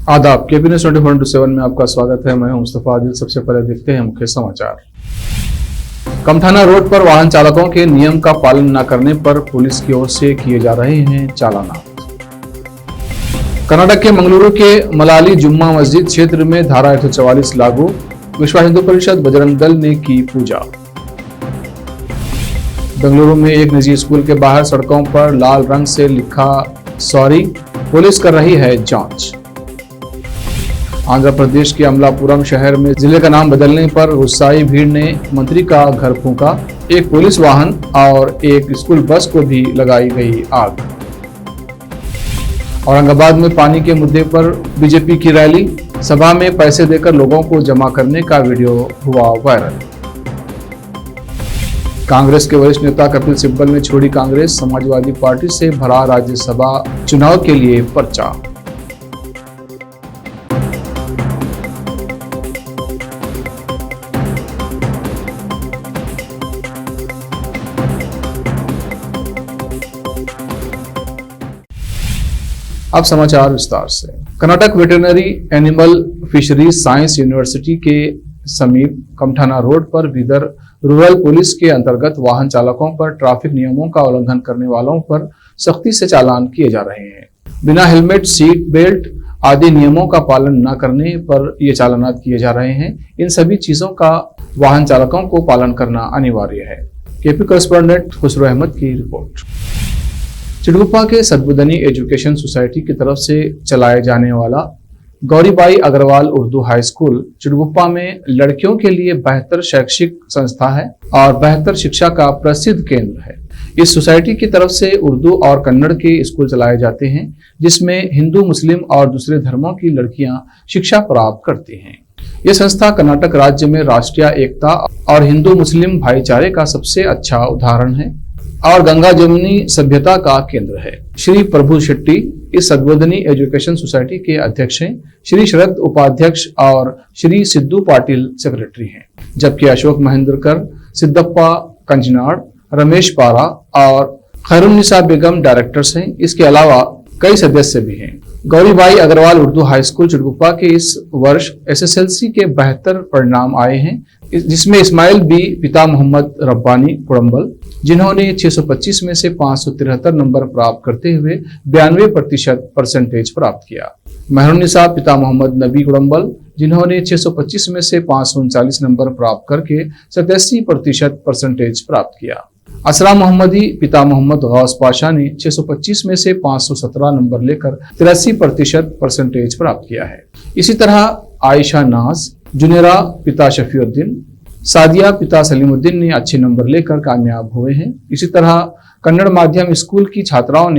आदाब, KP news 24/7 में आपका स्वागत है। मैं हूं मुस्तफा आदिल। सबसे पहले देखते हैं मुख्य समाचार। कमठाना रोड पर वाहन चालकों के नियम का पालन न करने पर पुलिस की ओर से किए जा रहे हैं चालानात। कर्नाटक के मंगलुरु के मलाली जुम्मा मस्जिद क्षेत्र में धारा 144 लागू, विश्व हिंदू परिषद बजरंग दल ने की पूजा। बेंगलुरु में एक निजी स्कूल के बाहर सड़कों पर लाल रंग से लिखा सॉरी, पुलिस कर रही है जांच। आंध्र प्रदेश के अमलापुरम शहर में जिले का नाम बदलने पर गुस्साई भीड़ ने मंत्री का घर फूंका। एक पुलिस वाहन और एक स्कूल बस को भी लगाई गई आग। औरंगाबाद में पानी के मुद्दे पर बीजेपी की रैली, सभा में पैसे देकर लोगों को जमा करने का वीडियो हुआ वायरल। कांग्रेस के वरिष्ठ नेता कपिल सिब्बल ने छोड़ी कांग्रेस, समाजवादी पार्टी से भरा राज्यसभा चुनाव के लिए पर्चा। अब समाचार विस्तार से। Karnataka veterinary animal fisheries science university के समीप कमठाना रोड पर बीदर रूरल पुलिस के अंतर्गत वाहन चालकों पर ट्रैफिक नियमों का उल्लंघन करने वालों पर सख्ती से चालान किए जा रहे हैं। बिना हेलमेट, सीट बेल्ट आदि नियमों का पालन न करने पर ये चालानात किए जा रहे हैं। इन सभी चीजों का वाहन चालकों को पालन करना अनिवार्य है। केपी कॉरेस्पोंडेंट खुसरो अहमद की रिपोर्ट। चिड़गुप्पा के सद्बुदनी एजुकेशन सोसाइटी की तरफ से चलाए जाने वाला गौरीबाई अग्रवाल उर्दू हाई स्कूल चिड़गुप्पा में लड़कियों के लिए बेहतर शैक्षिक संस्था है और बेहतर शिक्षा का प्रसिद्ध केंद्र है। इस सोसाइटी की तरफ से उर्दू और कन्नड़ के स्कूल चलाए जाते हैं, जिसमें हिंदू, मुस्लिम और दूसरे धर्मों की लड़कियां शिक्षा प्राप्त करती हैं। यह संस्था कर्नाटक राज्य में राष्ट्रीय एकता और हिंदू मुस्लिम भाईचारे का सबसे अच्छा उदाहरण है और गंगा जमुनी सभ्यता का केंद्र है। श्री प्रभु शेट्टी इस सद्बोधनी एजुकेशन सोसाइटी के अध्यक्ष हैं, श्री शरद उपाध्यक्ष और श्री सिद्धू पाटिल सेक्रेटरी हैं, जबकि अशोक महेंद्रकर, सिद्धप्पा कंजनाड़, रमेश पारा और खैरुन्निसा बेगम डायरेक्टर्स हैं। इसके अलावा कई सदस्य भी हैं। गौरीबाई अग्रवाल उर्दू हाई स्कूल चिड़गुप्पा के इस वर्ष एसएसएलसी के बेहतर परिणाम आए हैं, जिसमें इस्माइल बी पिता मोहम्मद रब्बानी कुड़म्बल, जिन्होंने 625 में से 573 नंबर प्राप्त करते हुए 92% परसेंटेज प्राप्त किया। मेहरुन्निसा पिता मोहम्मद नबी कुड़म्बल, जिन्होंने 625 में से 539 नंबर प्राप्त करके 87% परसेंटेज प्राप्त किया। असरा मोहम्मदी पिता मोहम्मद गौस पाशा ने 625 में से 517 नंबर लेकर 83% परसेंटेज प्राप्त किया है। इसी तरह आयशा नाज, जुनेरा पिता शफीउद्दीन, सादिया पिता सलीमुद्दीन ने अच्छे नंबर लेकर कामयाब हुए हैं। इसी तरह कन्नड़ माध्यम स्कूल की छात्राओं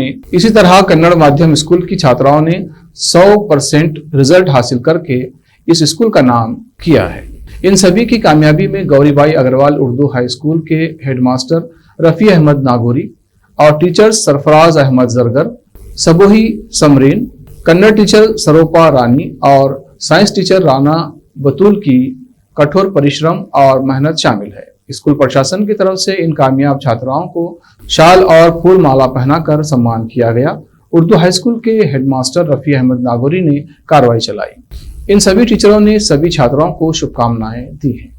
ने 100% रिजल्ट हासिल करके इस स्कूल का नाम किया है। इन सभी की कामयाबी में गौरीबाई अग्रवाल उर्दू हाई स्कूल के हेडमास्टर रफी अहमद नागौरी और टीचर्स सरफराज अहमद जरगर, सबोही समरीन, कन्नड़ टीचर सरोपा रानी और साइंस टीचर राना बतूल की कठोर परिश्रम और मेहनत शामिल है। स्कूल प्रशासन की तरफ से इन कामयाब छात्राओं को शाल और फूल माला पहनाकर सम्मान किया गया। उर्दू हाई स्कूल के हेडमास्टर रफी अहमद नागौरी ने कार्रवाई चलाई। इन सभी टीचरों ने सभी छात्राओं को शुभकामनाएं दी हैं।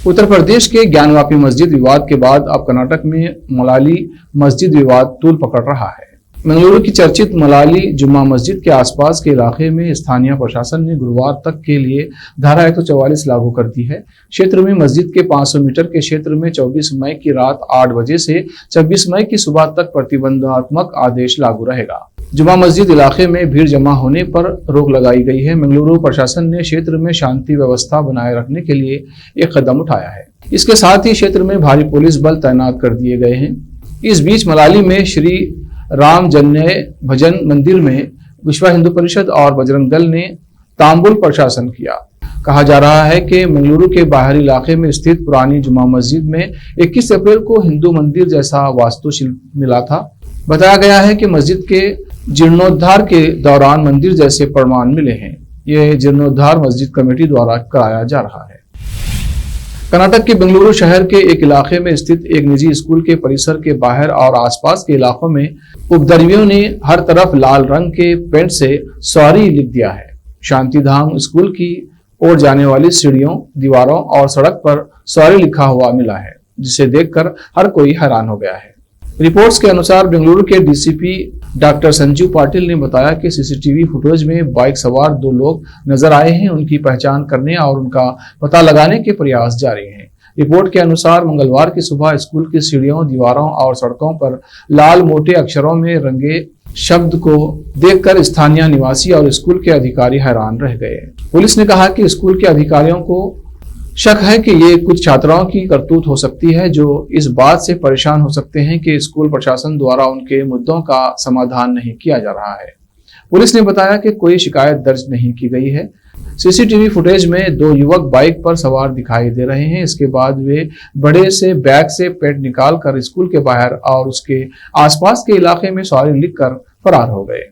उत्तर प्रदेश के ज्ञानवापी मस्जिद विवाद के बाद अब कर्नाटक में मलाली मस्जिद विवाद तूल पकड़ रहा है। मंगलुरु की चर्चित मलाली जुम्मा मस्जिद के आसपास के इलाके में स्थानीय प्रशासन ने गुरुवार तक के लिए धारा 144 लागू कर दी है। क्षेत्र में मस्जिद के 500 मीटर के क्षेत्र में 24 मई की रात 8 बजे से 26 मई की सुबह तक प्रतिबंधात्मक आदेश लागू रहेगा। जुम्मा मस्जिद इलाके में भीड़ जमा होने पर रोक लगाई गई है। मंगलुरु प्रशासन ने क्षेत्र में शांति व्यवस्था बनाए रखने के लिए एक कदम उठाया है। इसके साथ ही क्षेत्र में भारी पुलिस बल तैनात कर दिए गए हैं। इस बीच मलाली में श्री राम जन्य भजन मंदिर में विश्व हिंदू परिषद और बजरंग दल ने तांबुल प्रशासन किया। कहा जा रहा है कि मंगलुरु के बाहरी इलाके में स्थित पुरानी जुम्मा मस्जिद में 21 अप्रैल को हिंदू मंदिर जैसा वास्तुशिल्प मिला था। बताया गया है कि मस्जिद के जीर्णोद्धार के दौरान मंदिर जैसे प्रमाण मिले हैं। यह जीर्णोद्धार मस्जिद कमेटी द्वारा कराया जा रहा है। कर्नाटक के बेंगलुरु शहर के एक इलाके में स्थित एक निजी स्कूल के परिसर के बाहर और आसपास के इलाकों में उपद्रवियों ने हर तरफ लाल रंग के पेंट से सॉरी लिख दिया है। शांतिधाम स्कूल की ओर जाने वाली सीढ़ियों, दीवारों और सड़क पर सॉरी लिखा हुआ मिला है, जिसे देखकर हर कोई हैरान हो गया है। रिपोर्ट्स के अनुसार बेंगलुरु के डीसीपी डॉक्टर संजीव पाटिल ने बताया कि सीसीटीवी फुटेज में बाइक सवार 2 लोग नजर आए हैं। उनकी पहचान करने और उनका पता लगाने के प्रयास जारी हैं। रिपोर्ट के अनुसार मंगलवार की सुबह स्कूल की सीढ़ियों, दीवारों और सड़कों पर लाल मोटे अक्षरों में रंगे शब्द को देखकर स्थानीय निवासी और स्कूल के अधिकारी हैरान रह गए। पुलिस ने कहा कि स्कूल के अधिकारियों को शक है कि ये कुछ छात्राओं की करतूत हो सकती है, जो इस बात से परेशान हो सकते हैं कि स्कूल प्रशासन द्वारा उनके मुद्दों का समाधान नहीं किया जा रहा है। पुलिस ने बताया कि कोई शिकायत दर्ज नहीं की गई है। सीसीटीवी फुटेज में 2 युवक बाइक पर सवार दिखाई दे रहे हैं। इसके बाद वे बड़े से बैग से पेट निकालकर स्कूल के बाहर और उसके आसपास के इलाके में सॉरी लिखकर फरार हो गए।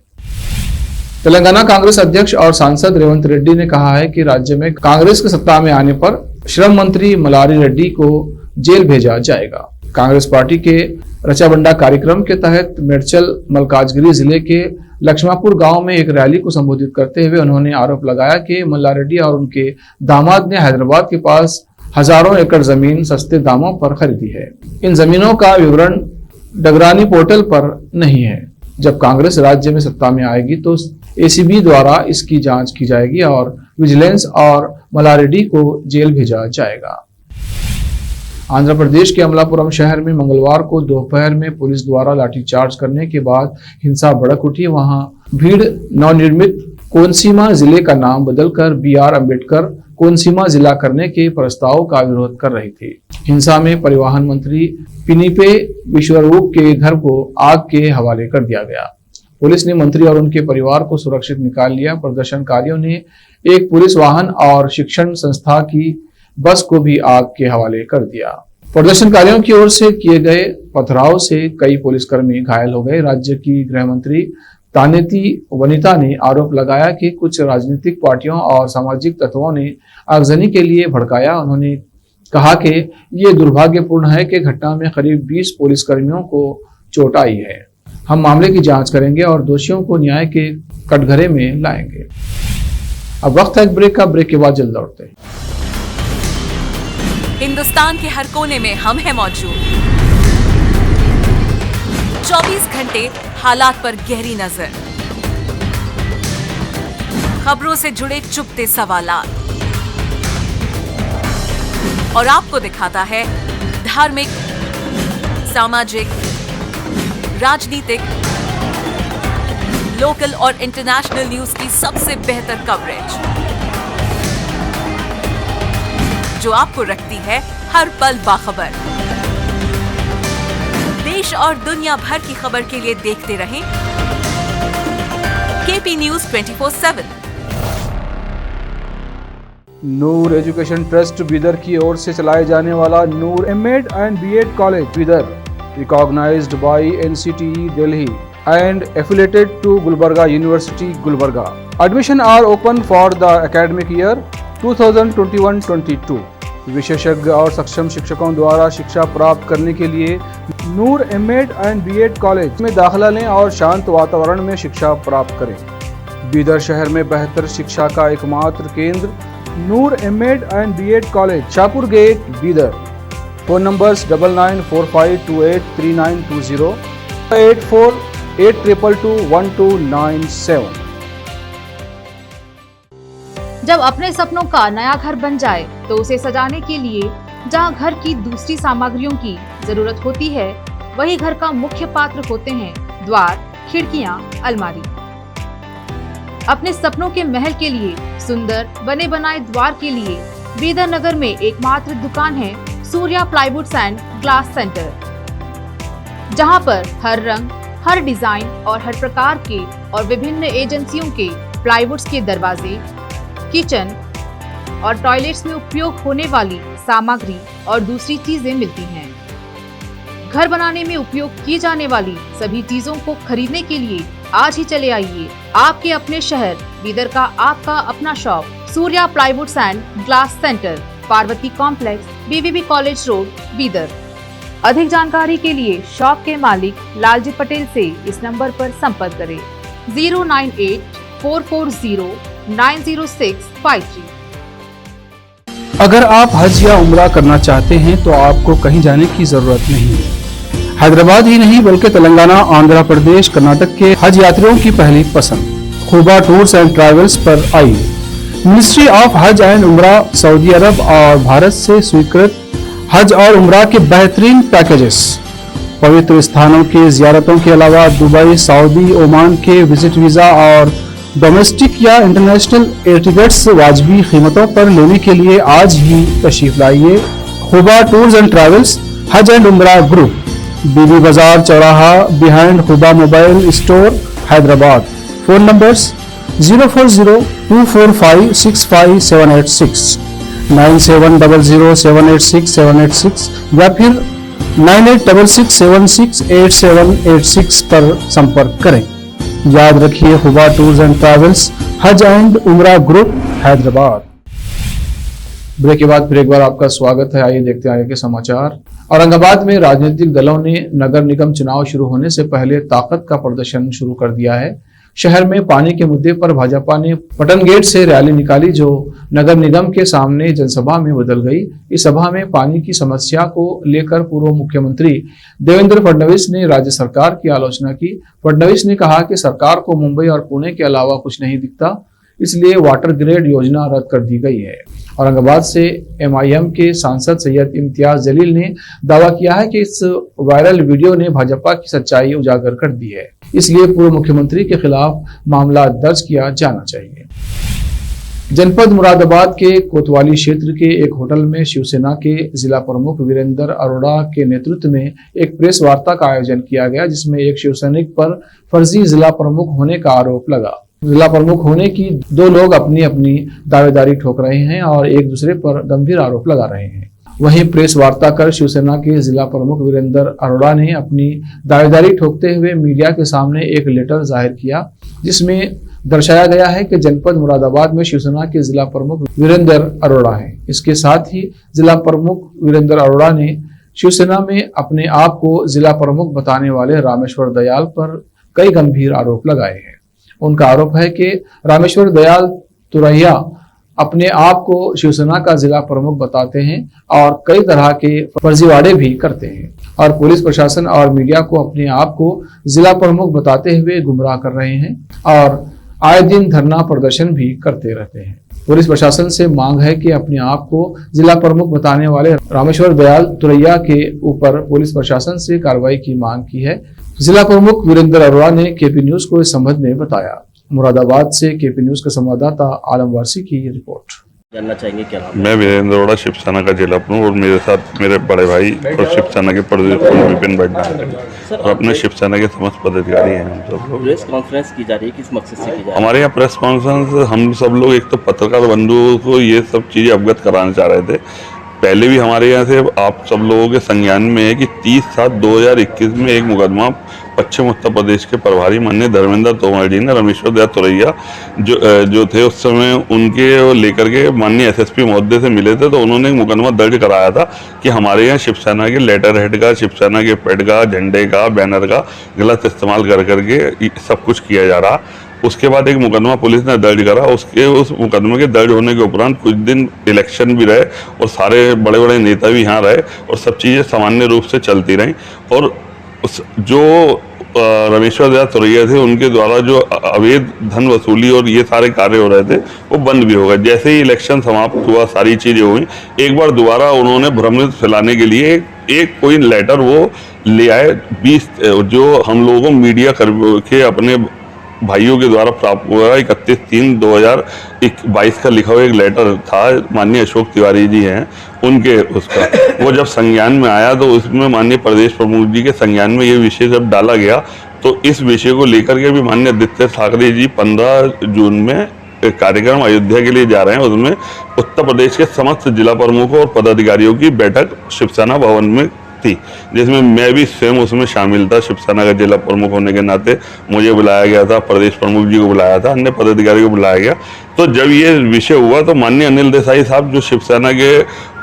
तेलंगाना कांग्रेस अध्यक्ष और सांसद रेवंत रेड्डी ने कहा है कि राज्य में कांग्रेस के सत्ता में आने पर श्रम मंत्री मल्लारी रेड्डी को जेल भेजा जाएगा। कांग्रेस पार्टी के रचाबंडा कार्यक्रम के तहत मेडचल मल्काजगिरी जिले के लक्ष्मापुर गांव में एक रैली को संबोधित करते हुए उन्होंने आरोप लगाया कि मल्लारी रेड्डी और उनके दामाद ने हैदराबाद के पास हजारों एकड़ जमीन सस्ते दामों पर खरीदी है। इन जमीनों का विवरण डगरानी पोर्टल पर नहीं है। जब कांग्रेस राज्य में सत्ता में आएगी तो एसीबी द्वारा इसकी जांच की जाएगी और विजिलेंस और मल्लारी रेड्डी को जेल भेजा जाएगा। आंध्र प्रदेश के अमलापुरम शहर में मंगलवार को दोपहर में पुलिस द्वारा लाठीचार्ज करने के बाद हिंसा भड़क उठी। वहां भीड़ नवनिर्मित कोनसीमा जिले का नाम बदलकर BR अम्बेडकर कोनसीमा जिला करने के प्रस्ताव का विरोध कर रही थी। हिंसा में परिवहन मंत्री पिनिपे विश्वरूप के घर को आग के हवाले कर दिया गया। पुलिस ने मंत्री और उनके परिवार को सुरक्षित निकाल लिया। प्रदर्शनकारियों ने एक पुलिस वाहन और शिक्षण संस्था की बस को भी आग के हवाले कर दिया। प्रदर्शनकारियों की ओर से किए गए पथराव से कई पुलिसकर्मी घायल हो गए। राज्य की गृह मंत्री तानेती वनिता ने आरोप लगाया कि कुछ राजनीतिक पार्टियों और सामाजिक तत्वों ने आगजनी के लिए भड़काया। उन्होंने कहा कि ये दुर्भाग्यपूर्ण है कि घटना में करीब 20 पुलिसकर्मियों को चोट आई है। हम मामले की जांच करेंगे और दोषियों को न्याय के कटघरे में लाएंगे। अब वक्त है एक ब्रेक का। ब्रेक के बाद जल्द लौटते हैं। हिंदुस्तान के हर कोने में हम हैं मौजूद। 24 घंटे हालात पर गहरी नजर, खबरों से जुड़े चुपते सवालात और आपको दिखाता है धार्मिक, सामाजिक, राजनीतिक, लोकल और इंटरनेशनल न्यूज की सबसे बेहतर कवरेज, जो आपको रखती है हर पल बाखबर। देश और दुनिया भर की खबर के लिए देखते रहें KP News 24/7। नूर एजुकेशन ट्रस्ट बीदर की ओर से चलाए जाने वाला नूर M.Ed and B.Ed college Bidar, recognized by NCTE Delhi and affiliated to Gulbarga University, Gulbarga. Admission are open for the academic year 2021-22. विशेषज्ञ और सक्षम शिक्षकों द्वारा शिक्षा प्राप्त करने के लिए नूर M.Ed and B.Ed कॉलेज में दाखिला लें और शांत वातावरण में शिक्षा प्राप्त करें। बीदर शहर में बेहतर शिक्षा का एकमात्र केंद्र Noor M.Ed and B.Ed college, Shahpur gate, Bidar. Phone numbers 9945283920, 8482221297। जब अपने सपनों का नया घर बन जाए तो उसे सजाने के लिए जहां घर की दूसरी सामग्रियों की जरूरत होती है, वही घर का मुख्य पात्र होते हैं द्वार, खिड़कियां, अलमारी। अपने सपनों के महल के लिए सुंदर बने बनाए द्वार के लिए बीदर नगर में एकमात्र दुकान है Surya plywoods and glass centre, जहां पर हर रंग, हर डिजाइन और हर प्रकार के और विभिन्न एजेंसियों के प्लाईवुड्स के दरवाजे, किचन और टॉयलेट्स में उपयोग होने वाली सामग्री और दूसरी चीजें मिलती हैं। घर बनाने में उपयोग की जाने वाली सभी चीजों को खरीदने के लिए आज ही चले आइए आपके अपने शहर बीदर का आपका अपना shop Surya plywoods and glass centre, Parvati complex, BVB college road, Bidar. अधिक जानकारी के लिए शॉप के मालिक लालजी पटेल से इस नंबर पर संपर्क करें 09844090653। अगर आप हज या उम्रा करना चाहते हैं तो आपको कहीं जाने की जरूरत नहीं है। हैदराबाद ही नहीं बल्कि तेलंगाना, आंध्र प्रदेश, कर्नाटक के हज यात्रियों की पहली पसंद खुबा टूर्स एंड ट्रैवल्स पर आइए। मिनिस्ट्री ऑफ हज एंड उम्रा, सऊदी अरब और भारत से स्वीकृत हज और उम्रा के बेहतरीन पैकेजेस, पवित्र स्थानों के जियारतों के अलावा दुबई, सऊदी, ओमान के विजिट वीजा और डोमेस्टिक या इंटरनेशनल एयर टिकट्स वाजबी कीमतों पर लेने के लिए आज ही तशरीफ लाइए। खुबा टूर्स एंड ट्रैवल्स, हज एंड उम्रा ग्रुप, बीबी बाजार चौराहा, behind Khuba mobile store, Hyderabad. Phone numbers 04024565786, 9700786786 या फिर 9866768786 पर संपर्क करें। याद रखिए, खुबा टूर्स एंड ट्रैवल्स, हज एंड उम्रा ग्रुप, हैदराबाद। ब्रेक के बाद फिर एक बार आपका स्वागत है। आइए देखते हैं आगे के समाचार। औरंगाबाद में राजनीतिक दलों ने नगर निगम चुनाव शुरू होने से पहले ताकत का प्रदर्शन शुरू कर दिया है। शहर में पानी के मुद्दे पर भाजपा ने पटन गेट से रैली निकाली जो नगर निगम के सामने जनसभा में बदल गई। इस सभा में पानी की समस्या को लेकर पूर्व मुख्यमंत्री देवेंद्र फडणवीस ने राज्य सरकार की आलोचना की। फडणवीस ने कहा कि सरकार को मुंबई और पुणे के अलावा कुछ नहीं दिखता, इसलिए वाटर ग्रेड योजना रद्द कर दी गई है। औरंगाबाद से एमआईएम के सांसद सैयद इम्तियाज जलील ने दावा किया है कि इस वायरल वीडियो ने भाजपा की सच्चाई उजागर कर दी है, इसलिए पूर्व मुख्यमंत्री के खिलाफ मामला दर्ज किया जाना चाहिए। जनपद मुरादाबाद के कोतवाली क्षेत्र के एक होटल में शिवसेना के जिला प्रमुख वीरेंद्र अरोड़ा के नेतृत्व में एक प्रेस वार्ता का आयोजन किया गया, जिसमें एक शिवसैनिक पर फर्जी जिला प्रमुख होने का आरोप लगा। जिला प्रमुख होने की दो लोग अपनी अपनी दावेदारी ठोक रहे हैं और एक दूसरे पर गंभीर आरोप लगा रहे हैं। वहीं प्रेस वार्ता कर शिवसेना के जिला प्रमुख वीरेंद्र अरोड़ा ने अपनी दावेदारी ठोकते हुए मीडिया के सामने एक लेटर जाहिर किया, जिसमें दर्शाया गया है कि जनपद मुरादाबाद में शिवसेना के जिला प्रमुख वीरेंद्र अरोड़ा हैं। इसके साथ ही जिला प्रमुख वीरेंद्र अरोड़ा ने शिवसेना में अपने आप को जिला प्रमुख बताने वाले रामेश्वर दयाल पर कई गंभीर आरोप लगाए हैं। उनका आरोप है कि रामेश्वर दयाल तुरैया अपने आप को शिवसेना का जिला प्रमुख बताते हैं और कई तरह के फर्जीवाड़े भी करते हैं और पुलिस प्रशासन और मीडिया को अपने आप को जिला प्रमुख बताते हुए गुमराह कर रहे हैं और आए दिन धरना प्रदर्शन भी करते रहते हैं। पुलिस प्रशासन से मांग है कि अपने आप को जिला प्रमुख बताने वाले रामेश्वर दयाल तुरैया के ऊपर पुलिस प्रशासन से कार्रवाई की मांग की है। जिला प्रमुख वीरेंद्र अरोड़ा ने केपी न्यूज को इस संबंध में बताया। मुरादाबाद से केपी न्यूज के संवाददाता आलम वारसी की रिपोर्ट। जानना चाहेंगे क्या? मैं वीरेंद्र अरोड़ा, शिवसेना का जिला प्रमुख, और मेरे साथ मेरे बड़े भाई और शिवसेना के प्रदेश प्रमुख विपिन भट्टाचार्य और अपने शिवसेना के समस्त पदाधिकारी हैं। हम सब लोग प्रेस कॉन्फ्रेंस की जा रही है, किस मकसद से की जा रही है? हमारे यहाँ प्रेस कॉन्फ्रेंस हम सब लोग एक तो पत्रकार बंधुओं को ये सब चीज़ें अवगत कराना चाह रहे थे। पहले भी हमारे यहाँ से आप सब लोगों के संज्ञान में है कि 30/7/2021 में एक मुकदमा पश्चिम उत्तर प्रदेश के प्रभारी माननीय धर्मेंद्र तोमर जी ने रामेश्वर दयाल तुरैया जो थे उस समय उनके लेकर के माननीय एसएसपी महोदय से मिले थे, तो उन्होंने एक मुकदमा दर्ज कराया था कि हमारे यहाँ शिवसेना के लेटर हेड का, शिवसेना के पेड का, झंडे का, बैनर का गलत इस्तेमाल कर करके सब कुछ किया जा रहा। उसके बाद एक मुकदमा पुलिस ने दर्ज करा। उस मुकदमे के दर्ज होने के उपरांत कुछ दिन इलेक्शन भी रहे और सारे बड़े बड़े नेता भी यहाँ रहे और सब चीज़ें सामान्य रूप से चलती रहीं और जो रामेश्वर दयाल तुरैया थे उनके द्वारा जो अवैध धन वसूली और ये सारे कार्य हो रहे थे वो बंद भी हो गए। जैसे ही इलेक्शन समाप्त हुआ, सारी चीज़ें हुई, एक बार दोबारा उन्होंने भ्रमित फैलाने के लिए एक कोई लेटर वो ले आए 20 जो हम लोगों को मीडिया के अपने भाइयों के द्वारा प्राप्त हुआ 31/3/2022 का लिखा हुआ एक लेटर था। माननीय अशोक तिवारी जी हैं उनके, उसका वो जब संज्ञान में आया तो उसमें माननीय प्रदेश प्रमुख जी के संज्ञान में ये विषय जब डाला गया तो इस विषय को लेकर के भी माननीय आदित्य ठाकरे जी 15 जून में कार्यक्रम अयोध्या के लिए जा रहे हैं। उसमें उत्तर प्रदेश के समस्त जिला प्रमुखों और पदाधिकारियों की बैठक शिवसेना भवन में थी, जिसमें मैं भी स्वयं उसमें शामिल था। शिवसेना का जिला प्रमुख होने के नाते मुझे बुलाया गया था, प्रदेश प्रमुख जी को बुलाया था, अन्य पदाधिकारी को बुलाया गया। तो जब ये विषय हुआ तो माननीय अनिल देसाई साहब, जो शिवसेना के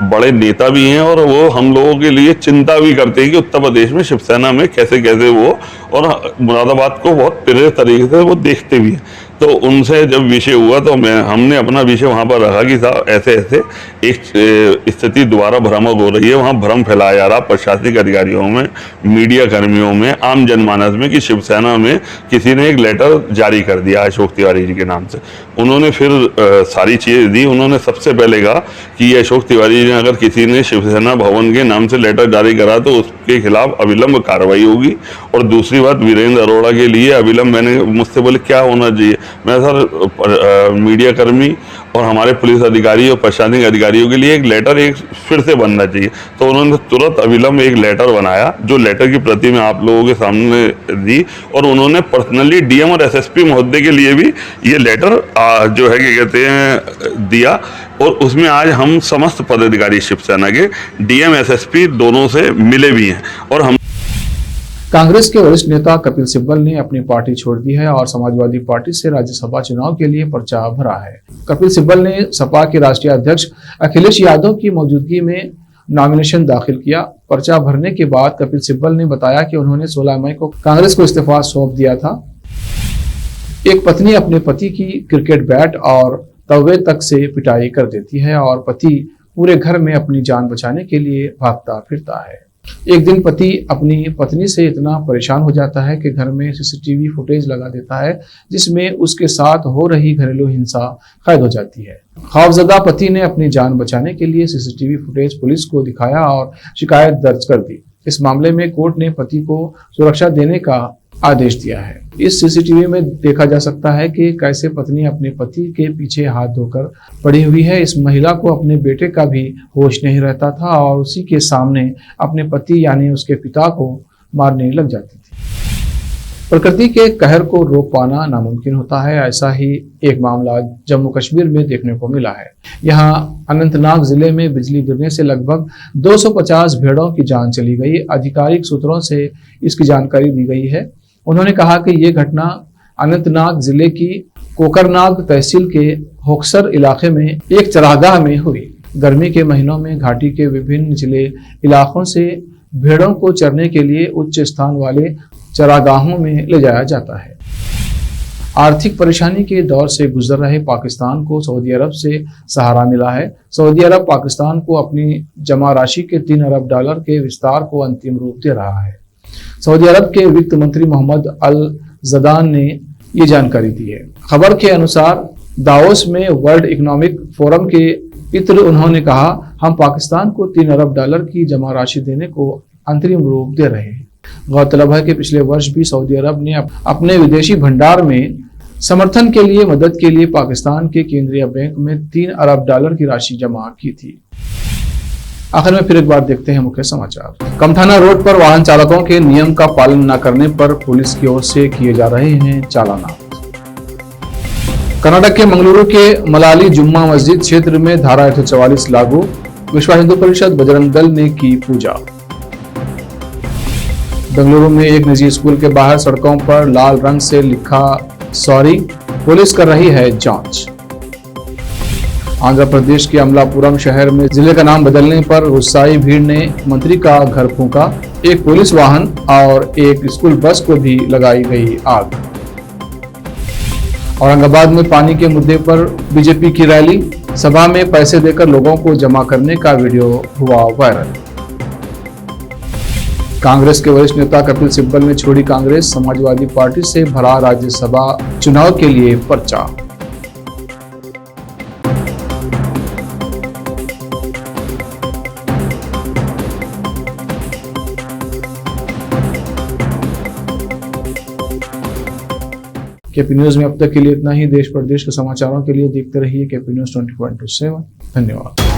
बड़े नेता भी हैं और वो हम लोगों के लिए चिंता भी करते हैं कि उत्तर प्रदेश में शिवसेना में कैसे कैसे वो, और मुरादाबाद को बहुत प्रेरित तरीके से वो देखते भी हैं। तो उनसे जब विषय हुआ तो हमने अपना विषय वहाँ पर रखा कि साहब ऐसे ऐसे एक स्थिति दोबारा भ्रामक हो रही है, वहाँ भ्रम फैलाया जा रहा प्रशासनिक अधिकारियों में, मीडिया कर्मियों में, आम जनमानस में, कि शिवसेना में किसी ने एक लेटर जारी कर दिया अशोक तिवारी जी के नाम से। उन्होंने फिर सारी चीज़ें दी। उन्होंने सबसे पहले कहा कि ये अशोक तिवारी जी ने अगर किसी ने शिवसेना भवन के नाम से लेटर जारी करा तो उसके खिलाफ अविलंब कार्रवाई होगी। और दूसरी बात, वीरेंद्र अरोड़ा के लिए अविलंब, मैंने मुझसे बोले क्या होना चाहिए, मैं सर मीडिया कर्मी और हमारे पुलिस अधिकारी और प्रशासनिक अधिकारियों के लिए एक लेटर एक फिर से बनना चाहिए। तो उन्होंने तुरंत अविलंब एक लेटर बनाया, जो लेटर की प्रति मैं आप लोगों के सामने दी, और उन्होंने पर्सनली डीएम और एसएसपी महोदय के लिए भी ये लेटर जो है क्या कहते हैं दिया। और उसमें आज हम समस्त पदाधिकारी शिवसेना के डीएम एसएसपी दोनों से मिले भी हैं। और हम कांग्रेस के वरिष्ठ नेता कपिल सिब्बल ने अपनी पार्टी छोड़ दी है और समाजवादी पार्टी से राज्यसभा चुनाव के लिए पर्चा भरा है। कपिल सिब्बल ने सपा के राष्ट्रीय अध्यक्ष अखिलेश यादव की मौजूदगी में नॉमिनेशन दाखिल किया। पर्चा भरने के बाद कपिल सिब्बल ने बताया कि उन्होंने 16 मई को कांग्रेस को इस्तीफा सौंप दिया था। एक पत्नी अपने पति की क्रिकेट बैट और तवे तक से पिटाई कर देती है और पति पूरे घर में अपनी जान बचाने के लिए भागता फिरता है। एक दिन पति अपनी पत्नी से इतना परेशान हो जाता है कि घर में सीसीटीवी फुटेज लगा देता है, जिसमें उसके साथ हो रही घरेलू हिंसा कैद हो जाती है। खौफजदा पति ने अपनी जान बचाने के लिए सीसीटीवी फुटेज पुलिस को दिखाया और शिकायत दर्ज कर दी। इस मामले में कोर्ट ने पति को सुरक्षा देने का आदेश दिया है। इस सीसीटीवी में देखा जा सकता है कि कैसे पत्नी अपने पति के पीछे हाथ धोकर पड़ी हुई है। इस महिला को अपने बेटे का भी होश नहीं रहता था और उसी के सामने अपने पति यानी उसके पिता को मारने लग जाती थी। प्रकृति के कहर को रोक पाना नामुमकिन होता है। ऐसा ही एक मामला जम्मू कश्मीर में देखने को मिला है। यहाँ अनंतनाग जिले में बिजली गिरने से लगभग 250 भेड़ों की जान चली गई। आधिकारिक सूत्रों से इसकी जानकारी दी गई है। उन्होंने कहा कि ये घटना अनंतनाग जिले की कोकरनाग तहसील के होक्सर इलाके में एक चरागाह में हुई। गर्मी के महीनों में घाटी के विभिन्न निचले इलाकों से भेड़ों को चरने के लिए उच्च स्थान वाले चरागाहों में ले जाया जाता है। आर्थिक परेशानी के दौर से गुजर रहे पाकिस्तान को सऊदी अरब से सहारा मिला है। सऊदी अरब पाकिस्तान को अपनी जमा राशि के 3 अरब डॉलर के विस्तार को अंतिम रूप दे रहा है। सऊदी अरब के वित्त मंत्री मोहम्मद अल जदान ने ये जानकारी दी है। खबर के अनुसार दावोस में वर्ल्ड इकोनॉमिक फोरम के इत्र उन्होंने कहा, हम पाकिस्तान को 3 अरब डॉलर की जमा राशि देने को अंतरिम रूप दे रहे हैं। गौरतलब है कि पिछले वर्ष भी सऊदी अरब ने अपने विदेशी भंडार में समर्थन के लिए मदद के लिए पाकिस्तान के केंद्रीय बैंक में 3 अरब डॉलर की राशि जमा की थी। आखिर में फिर एक बार देखते हैं मुख्य समाचार। कमठाना रोड पर वाहन चालकों के नियम का पालन न करने पर पुलिस की ओर से किए जा रहे हैं चालाना। कर्नाटक के मंगलुरु के मलाली जुम्मा मस्जिद क्षेत्र में धारा 144 लागू। विश्व हिंदू परिषद बजरंग दल ने की पूजा। बेंगलुरु में एक निजी स्कूल के बाहर सड़कों पर लाल रंग से लिखा सॉरी, पुलिस कर रही है जांच। आंध्र प्रदेश के अमलापुरम शहर में जिले का नाम बदलने पर गुस्साई भीड़ ने मंत्री का घर फूंका। एक पुलिस वाहन और एक स्कूल बस को भी लगाई गई आग। औरंगाबाद में पानी के मुद्दे पर बीजेपी की रैली। सभा में पैसे देकर लोगों को जमा करने का वीडियो हुआ वायरल। कांग्रेस के वरिष्ठ नेता कपिल सिब्बल ने छोड़ी कांग्रेस। समाजवादी पार्टी से भरा राज्यसभा चुनाव के लिए पर्चा। केपी न्यूज में अब तक के लिए इतना ही। देश प्रदेश के समाचारों के लिए देखते रहिए केपी न्यूज 24/7। धन्यवाद।